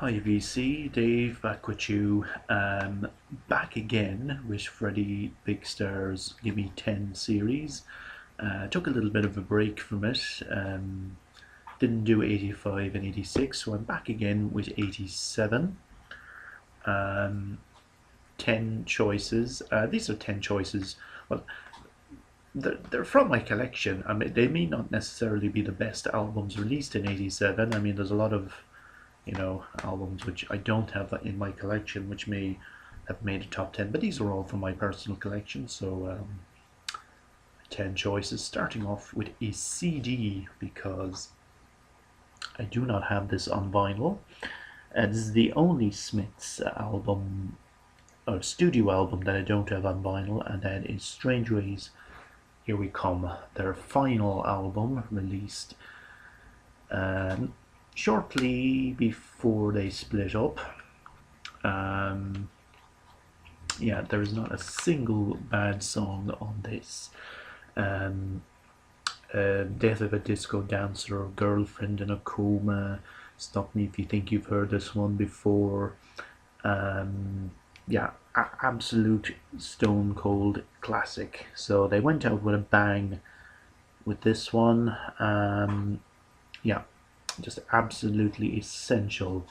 Hi VC, Dave back with you. Back again with Frdddy Bigstars Gimmie 10 series. Took a little bit of a break from it. Didn't do 85 and 86, so I'm back again with 87. 10 choices. These are 10 choices. Well, they're from my collection. I mean, they may not necessarily be the best albums released in 87. I mean, there's a lot of albums which I don't have in my collection, which may have made a top 10, but these are all from my personal collection. So 10 choices, starting off with a CD, because I do not have this on vinyl. This is the only Smiths album, or studio album, that I don't have on vinyl, and that is Strange Ways, Here We Come, their final album, released shortly before they split up. Yeah, there is not a single bad song on this. Death of a Disco Dancer, Girlfriend in a Coma, Stop Me If You Think You've Heard This One Before. Yeah, absolute stone cold classic. So they went out with a bang with this one. Yeah, just absolutely essential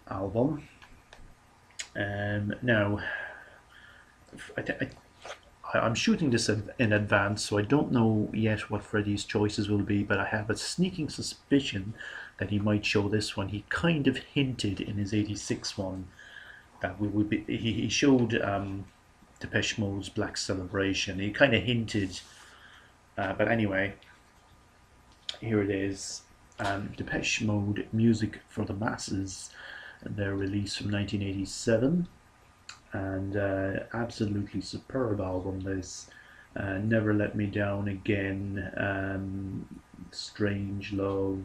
album. Now, I'm shooting this in advance, so I don't know yet what Freddie's choices will be, but I have a sneaking suspicion that he might show this one. He kind of hinted in his 86 one that we would be. He showed Depeche Mode's Black Celebration. He kind of hinted, but anyway, here it is. Depeche Mode, Music for the Masses, their release from 1987, and absolutely superb album this. Never Let Me Down Again, Strange Love,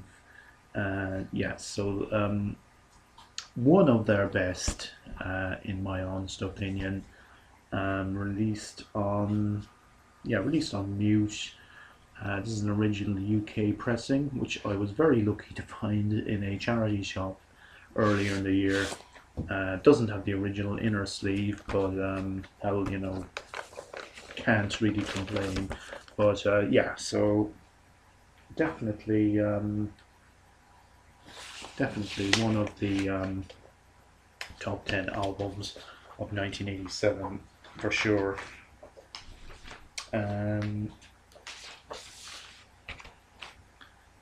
yeah, so one of their best, in my honest opinion. Released on Mute. This is an original UK pressing, which I was very lucky to find in a charity shop earlier in the year. Doesn't have the original inner sleeve, but hell, can't really complain. But yeah, so definitely one of the top 10 albums of 1987 for sure.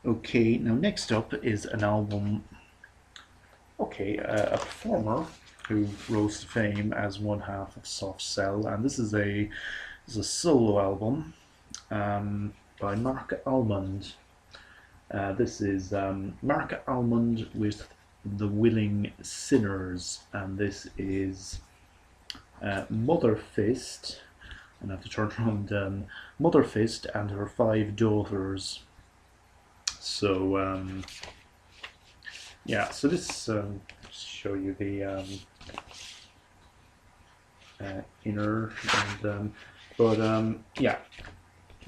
Okay, now next up is an album, a performer who rose to fame as one half of Soft Cell, and this is a solo album by Marc Almond. This is Marc Almond with The Willing Sinners, and this is Mother Fist, and I have to turn around, Mother Fist and her 5 daughters. So yeah, so this show you the inner, and yeah,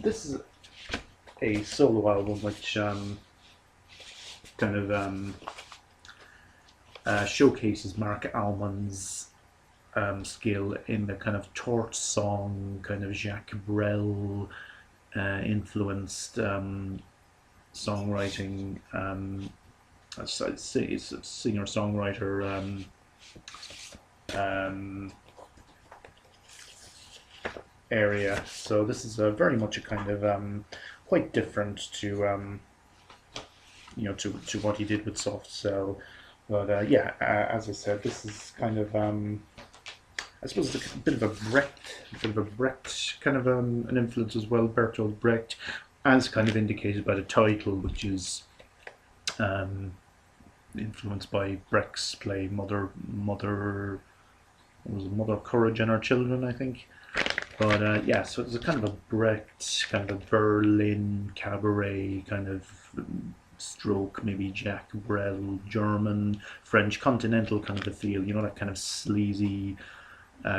this is a solo album which kind of showcases Marc Almond's skill in the kind of torch song, kind of Jacques Brel influenced songwriting. I'd say it's a singer-songwriter area. So this is very much a kind of quite different to to what he did with Soft Cell. But yeah, as I said, this is kind of I suppose it's a bit of a Brecht kind of an influence as well, Bertolt Brecht, as kind of indicated by the title, which is influenced by Brecht's play Mother Courage and Her Children, I think. But yeah, so it's a kind of a Brecht, kind of a Berlin cabaret kind of stroke, maybe Jacques Brel, German, French, continental kind of a feel, that kind of sleazy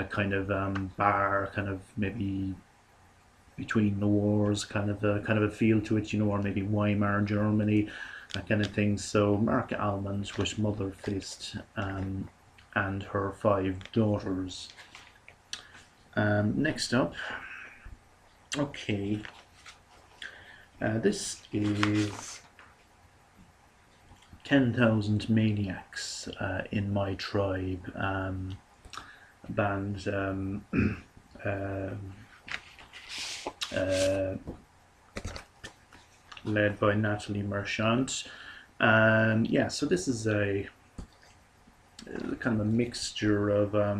kind of bar, kind of maybe between the wars kind of a feel to it, or maybe Weimar Germany. that kind of thing. So Marc Almond with Mother Fist and her 5 daughters. Next up, okay, this is 10,000 Maniacs, In My Tribe, band led by Natalie Merchant. Yeah, so this is a kind of a mixture of I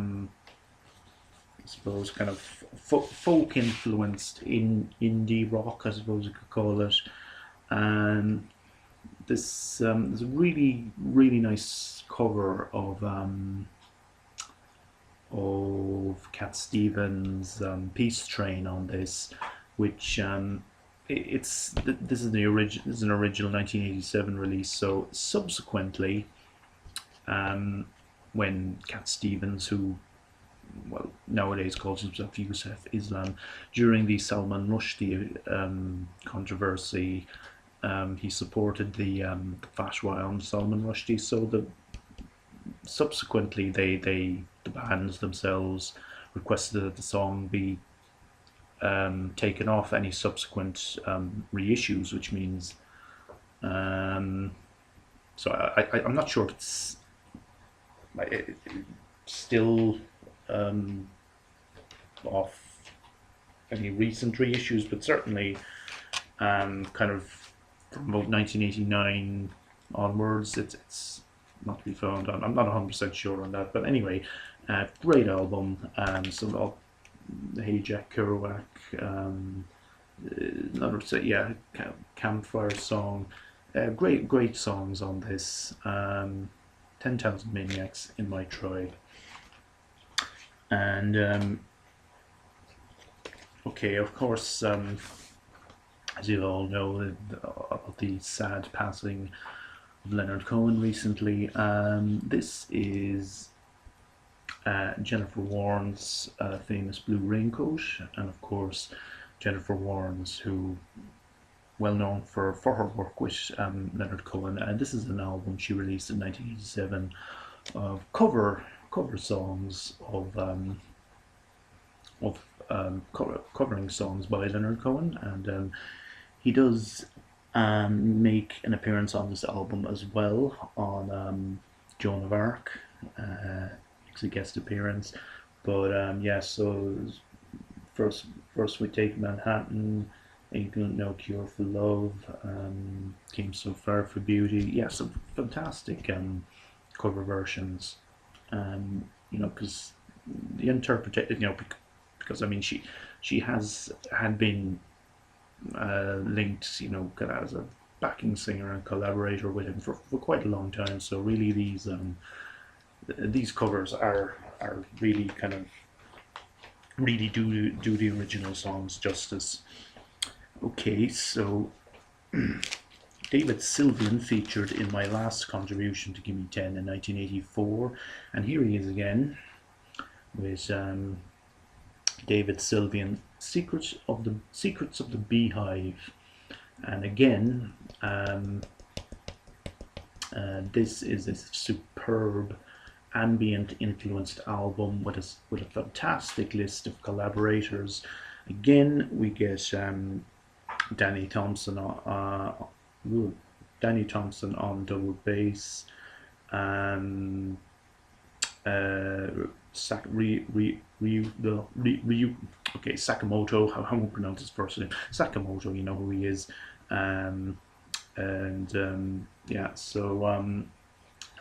suppose kind of folk influenced indie rock, I suppose you could call it. And this is a really nice cover of Cat Stevens' Peace Train on this, which this is an original 1987 release. So subsequently, when Cat Stevens, who nowadays calls himself Yusuf Islam, during the Salman Rushdie controversy, he supported the fatwa on Salman Rushdie. So subsequently the bands themselves requested that the song be taken off any subsequent reissues, which means I'm not sure if it's still off any recent reissues, but certainly kind of from about 1989 onwards, it's not to be found. I'm not 100% sure on that, but anyway, great album. So Hey Jack Kerouac, Campfire Song, great songs on this. 10,000 Maniacs, In My Tribe. And okay, of course, as you all know, of the sad passing of Leonard Cohen recently. This is Jennifer Warren's famous Blue Raincoat, and of course Jennifer Warren's, who well known for her work with Leonard Cohen. This is an album she released in 1987 of cover songs covering songs by Leonard Cohen, and he does make an appearance on this album as well on Joan of Arc. It's a guest appearance, but yeah. So first we take Manhattan. Ain't Got No Cure for Love, Came So Far for Beauty. Yeah, some fantastic cover versions. Because the interpretation, because I mean she has had been linked, kind of as a backing singer and collaborator with him for quite a long time. So really, these covers are really kind of really do the original songs justice. Okay, so David Sylvian featured in my last contribution to Gimmie 10 in 1984, and here he is again with David Sylvian, Secrets of the Beehive. And again, this is a superb ambient influenced album with a fantastic list of collaborators. Again, we get Danny Thompson on double bass, Sakamoto, I won't pronounce his first name. Sakamoto, you know who he is. Yeah, so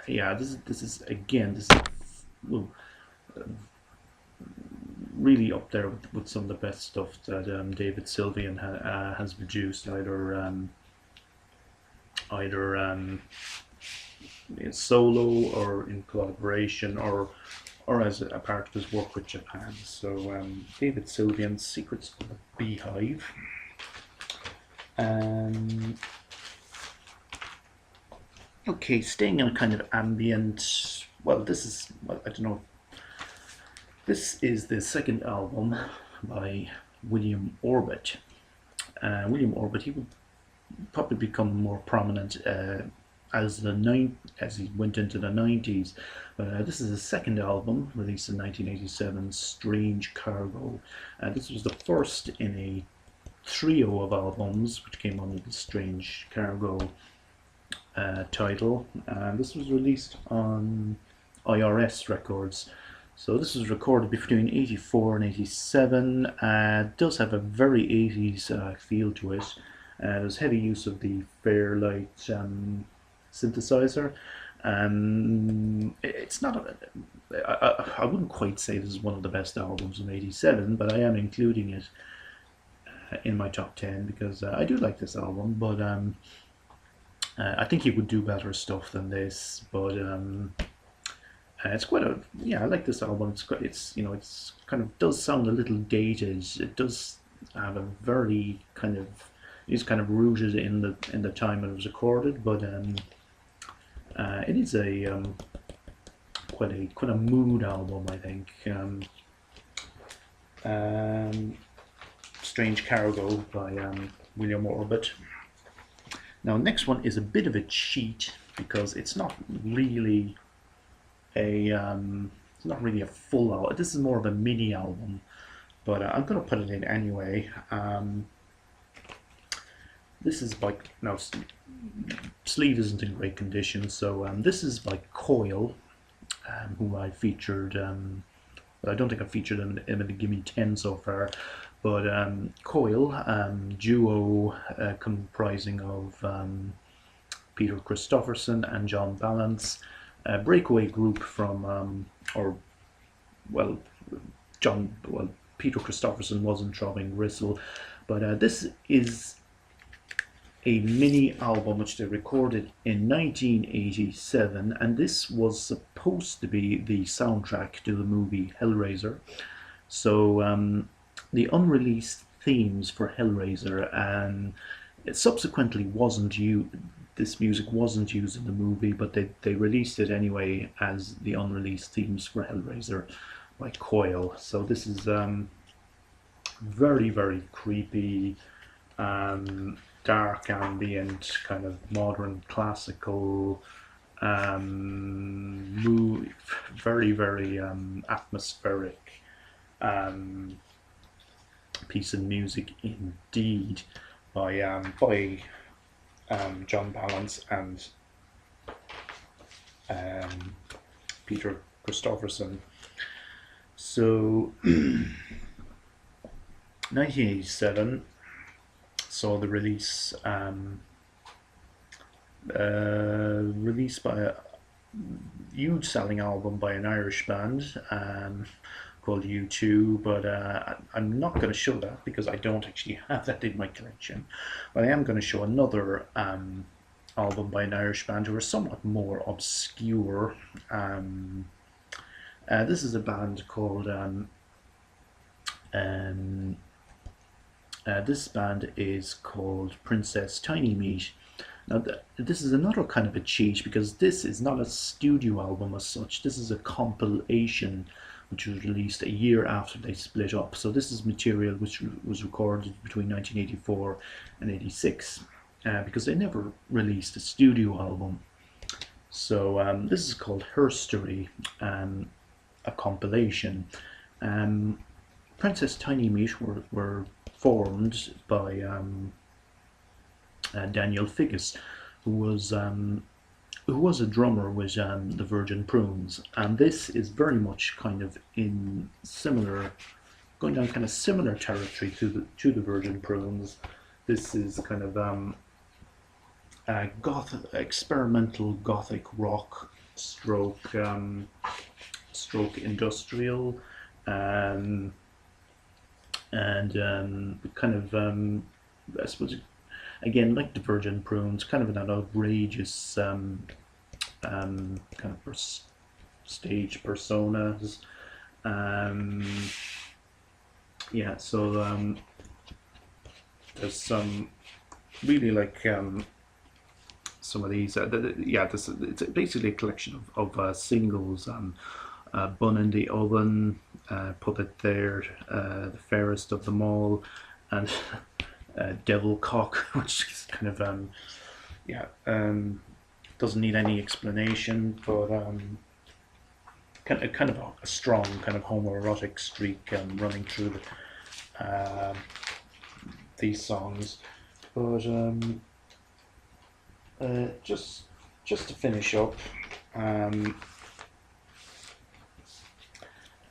yeah, this is really up there with some of the best stuff that David Sylvian has produced, either solo or in collaboration, or as a part of his work with Japan. So David Sylvian's Secrets of the Beehive. Okay, staying in a kind of ambient. Well, I don't know. This is the second album by William Orbit. William Orbit, he would probably become more prominent as he went into the 90s. But this is his second album, released in 1987, Strange Cargo. This was the first in a trio of albums which came under the Strange Cargo title. This was released on IRS Records. So this was recorded between 84 and 87. It does have a very 80s feel to it. There's heavy use of the Fairlight synthesizer. It's not. I wouldn't quite say this is one of the best albums of '87, but I am including it in my top 10 because I do like this album. But I think he would do better stuff than this. But it's quite a I like this album. It's kind of does sound a little dated. It does have a very it's kind of rooted in the time it was recorded, but it is a quite a mood album, I think. Strange Cargo by William Orbit. Now, next one is a bit of a cheat because it's not really a full album. This is more of a mini album, but I'm going to put it in anyway. This is by sleeve isn't in great condition, so this is by Coil, who I featured. But I don't think I've featured him in the Gimmie 10 so far. But Coil, duo comprising of Peter Christopherson and John Balance, a breakaway group from, Peter Christopherson wasn't Throbbing Gristle, but this is a mini album which they recorded in 1987, and this was supposed to be the soundtrack to the movie Hellraiser. So the unreleased themes for Hellraiser, and it subsequently wasn't used. This music wasn't used in the movie, but they released it anyway as the unreleased themes for Hellraiser by Coil. So this is very, very creepy, dark ambient, kind of modern classical, very, very atmospheric piece of music indeed by John Balance and Peter Christopherson. So 1987 saw the release by a huge selling album by an Irish band called U2, but I'm not going to show that because I don't actually have that in my collection. But I am going to show another album by an Irish band who are somewhat more obscure. This is a band called this band is called Princess Tinymeat. Now this is another kind of a cheat because this is not a studio album as such. This is a compilation which was released a year after they split up. So this is material which was recorded between 1984 and 86 because they never released a studio album. So this is called Herstory, a compilation. Princess Tinymeat were formed by Daniel Figgis, who was a drummer with the Virgin Prunes, and this is very much kind of in similar, going down kind of similar territory to the Virgin Prunes. This is kind of experimental gothic rock stroke industrial, and kind of I suppose again, like the Virgin Prunes, kind of an outrageous kind of stage personas. Yeah, so there's some really like some of these. It's basically a collection of singles. Bun in the Oven, Put It There, The Fairest of Them All, and Devil Cock, which is kind of doesn't need any explanation, but kind of a strong kind of homoerotic streak running through these songs. But just to finish up, an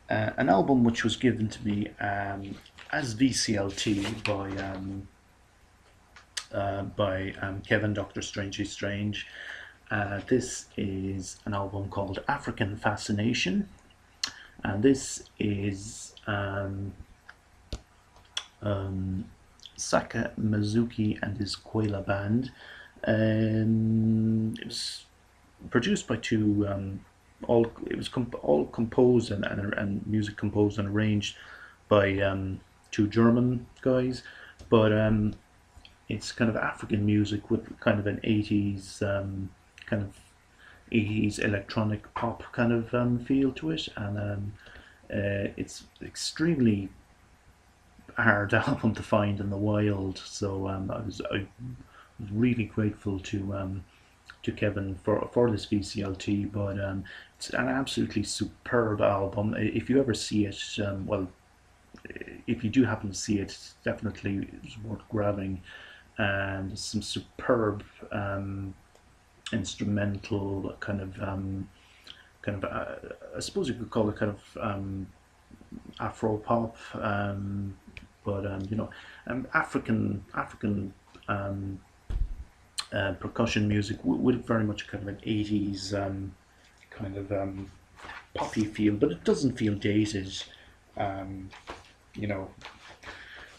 album which was given to me as VCLT by Kevin Dr. Strangely Strange. This is an album called African Fascination, and this is Saka Mizuki and his Coil band. It was produced by two. It was all composed and music composed and arranged by two German guys, but it's kind of African music with kind of an 80s kind of 80s electronic pop kind of feel to it, and it's extremely hard album to find in the wild. So I was really grateful to Kevin for this VCLT, but it's an absolutely superb album. If you ever see it, well, if you do happen to see it, it's definitely worth grabbing. And some superb instrumental kind of I suppose you could call it kind of Afro pop, but African percussion music with very much kind of an 80s kind of poppy feel, but it doesn't feel dated, you know.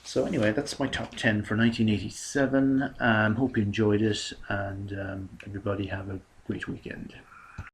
So anyway, that's my top 10 for 1987. Hope you enjoyed it, and everybody have a great weekend.